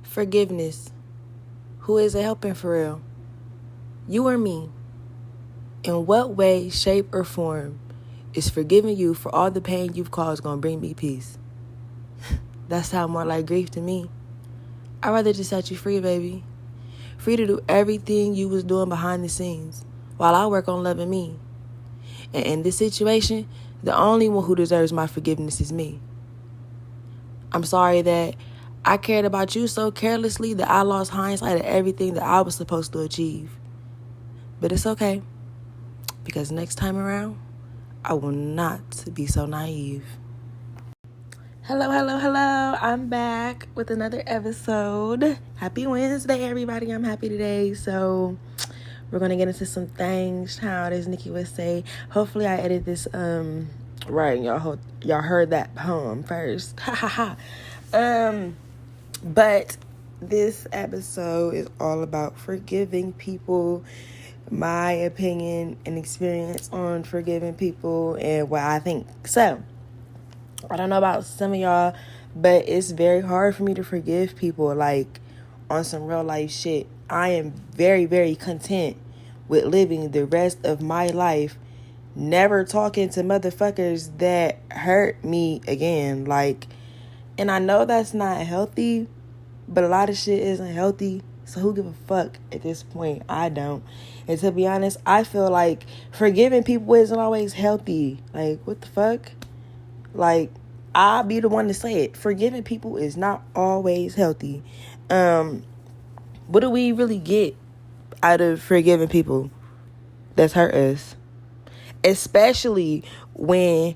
Forgiveness. Who is it helping for real? You or me? In what way, shape, or form is forgiving you for all the pain you've caused gonna bring me peace? That sounds more like grief to me. I'd rather just set you free, baby. Free to do everything you was doing behind the scenes while I work on loving me. And in this situation, the only one who deserves my forgiveness is me. I'm sorry that I cared about you so carelessly that I lost hindsight of everything that I was supposed to achieve. But it's okay, because next time around, I will not be so naive. Hello. I'm back with another episode. Happy Wednesday, everybody. I'm happy today. So we're going to get into some things, child, as Nikki would say. Hopefully I edit this right. Y'all heard that poem first. But this episode is all about forgiving people, my opinion and experience on forgiving people and what I think. So, I don't know about some of y'all, but it's very hard for me to forgive people, like, on some real life shit. I am very, very content with living the rest of my life never talking to motherfuckers that hurt me again. Like, and I know that's not healthy, but a lot of shit isn't healthy. So who give a fuck at this point? I don't. And to be honest, I feel like forgiving people isn't always healthy. Like, what the fuck? Like, I'll be the one to say it. Forgiving people is not always healthy. What do we really get out of forgiving people that's hurt us? Especially when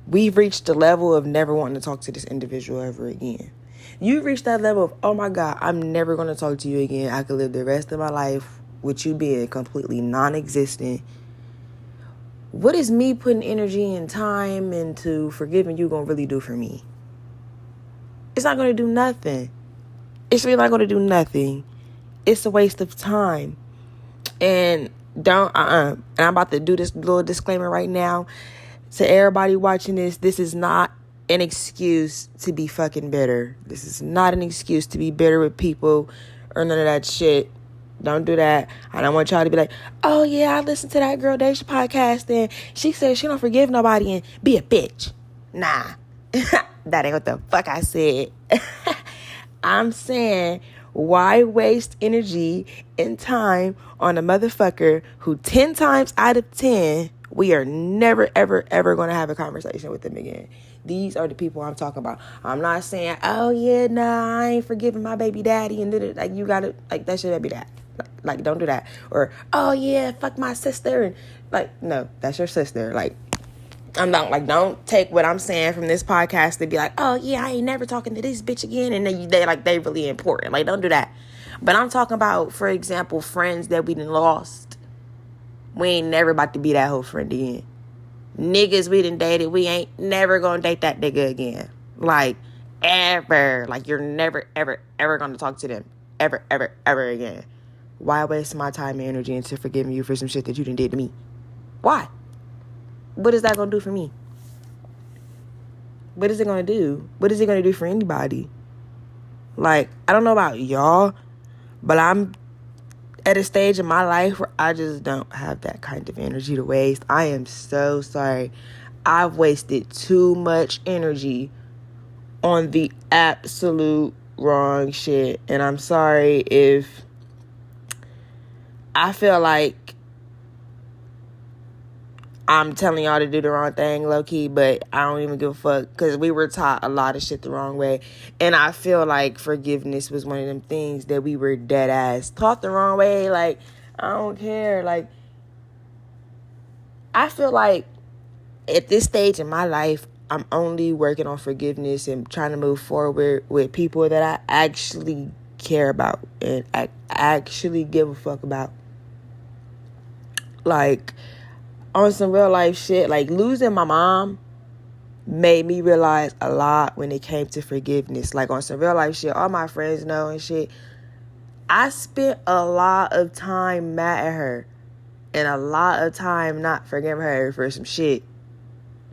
we've reached the level of never wanting to talk to this individual ever again. You've reached that level of, oh my God, I'm never going to talk to you again. I could live the rest of my life with you being completely non-existent. What is me putting energy and time into forgiving you going to really do for me? It's not going to do nothing. It's really not going to do nothing. It's a waste of time. And and I'm about to do this little disclaimer right now. To everybody watching this, this is not an excuse to be fucking bitter. This is not an excuse to be bitter with people or none of that shit. Don't do that. I don't want y'all to be like, oh yeah, I listened to that girl Daisha podcast and she said she don't forgive nobody and be a bitch. Nah. That ain't what the fuck I said. I'm saying, why waste energy and time on a motherfucker who 10 times out of 10, we are never, ever, ever going to have a conversation with them again. These are the people I'm talking about. I'm not saying, oh yeah, nah, I ain't forgiving my baby daddy and did it. Like, you gotta, like, that should be that. Like, don't do that. Or, oh yeah, fuck my sister. And like, no, that's your sister. Like, I'm not, like, don't take what I'm saying from this podcast and be like, oh yeah, I ain't never talking to this bitch again. And then they really important. Like, don't do that. But I'm talking about, for example, friends that we done lost. We ain't never about to be that whole friend again. Niggas we done dated, we ain't never gonna date that nigga again. Like, ever. Like, you're never, ever, ever gonna talk to them. Ever, ever, ever again. Why waste my time and energy into forgiving you for some shit that you done did to me? Why? What is that gonna do for me? What is it gonna do? What is it gonna do for anybody? Like, I don't know about y'all, but I'm at a stage in my life where I just don't have that kind of energy to waste. I am so sorry. I've wasted too much energy on the absolute wrong shit. And I'm sorry if I feel like I'm telling y'all to do the wrong thing, low-key, but I don't even give a fuck, because we were taught a lot of shit the wrong way. And I feel like forgiveness was one of them things that we were dead ass taught the wrong way. Like, I don't care. Like, I feel like at this stage in my life, I'm only working on forgiveness and trying to move forward with people that I actually care about and I actually give a fuck about. Like, on some real life shit, like, losing my mom made me realize a lot when it came to forgiveness. Like, on some real life shit, all my friends know and shit, I spent a lot of time mad at her and a lot of time not forgiving her for some shit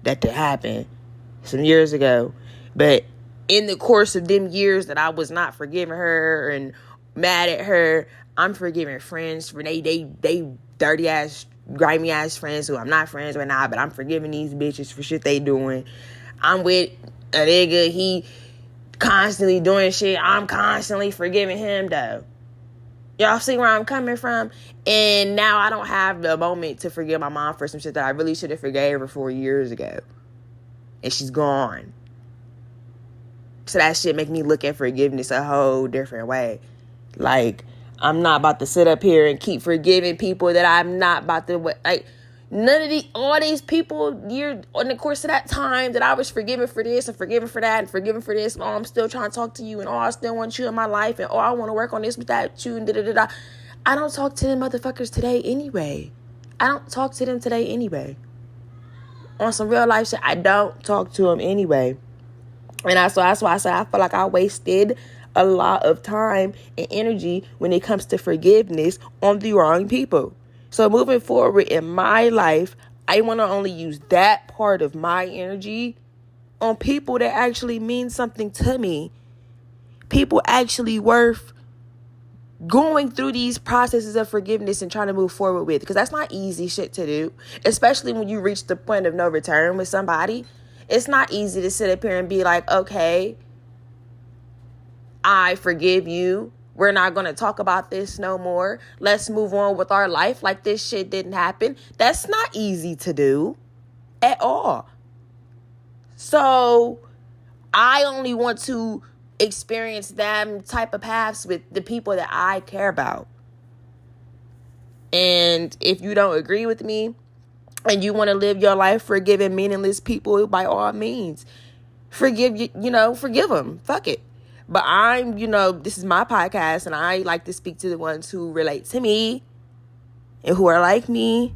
that did happen some years ago. But in the course of them years that I was not forgiving her and mad at her, I'm forgiving friends for they dirty ass, grimy ass friends who I'm not friends with now, but I'm forgiving these bitches for shit they doing. I'm with a nigga, he constantly doing shit. I'm constantly forgiving him though. Y'all see where I'm coming from? And now I don't have the moment to forgive my mom for some shit that I really should have forgave her 4 years ago. And she's gone. So that shit make me look at forgiveness a whole different way. Like, I'm not about to sit up here and keep forgiving people that I'm not about to, like, none of all these people, in the course of that time that I was forgiven for this and forgiven for that and forgiven for this, and I'm still trying to talk to you, and I still want you in my life, and I want to work on this with that, you, and da-da-da-da. I don't talk to them motherfuckers today anyway. On some real life shit, I don't talk to them anyway. And that's why I said I feel like I wasted a lot of time and energy when it comes to forgiveness on the wrong people. So moving forward in my life, I want to only use that part of my energy on people that actually mean something to me. People actually worth going through these processes of forgiveness and trying to move forward with. Because that's not easy shit to do. Especially when you reach the point of no return with somebody. It's not easy to sit up here and be like, okay, I forgive you. We're not going to talk about this no more. Let's move on with our life like this shit didn't happen. That's not easy to do at all. So I only want to experience them type of paths with the people that I care about. And if you don't agree with me and you want to live your life forgiving meaningless people, by all means, forgive them. Fuck it. But this is my podcast, and I like to speak to the ones who relate to me and who are like me.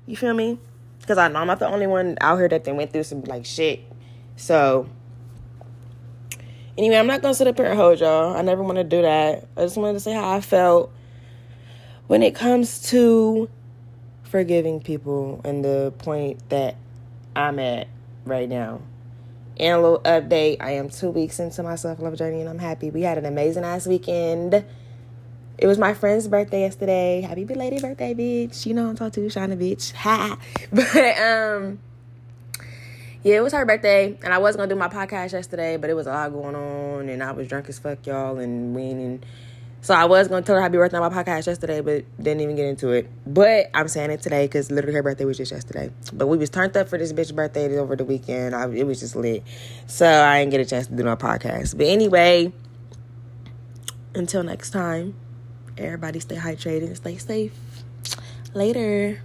You feel me? Because I know I'm not the only one out here that they went through some, like, shit. So, anyway, I'm not going to sit up here and hold y'all. I never want to do that. I just wanted to say how I felt when it comes to forgiving people and the point that I'm at right now. And a little update, I am 2 weeks into my self-love journey, and I'm happy. We had an amazing-ass weekend. It was my friend's birthday yesterday. Happy belated birthday, bitch. You know what I'm talking to, Shauna, bitch. Ha! But, yeah, it was her birthday, and I was going to do my podcast yesterday, but it was a lot going on, and I was drunk as fuck, y'all, and winning. So I was going to tell her happy birthday on my podcast yesterday, but didn't even get into it. But I'm saying it today because literally her birthday was just yesterday. But we was turned up for this bitch's birthday over the weekend. It was just lit. So I didn't get a chance to do no podcast. But anyway, until next time, everybody stay hydrated and stay safe. Later.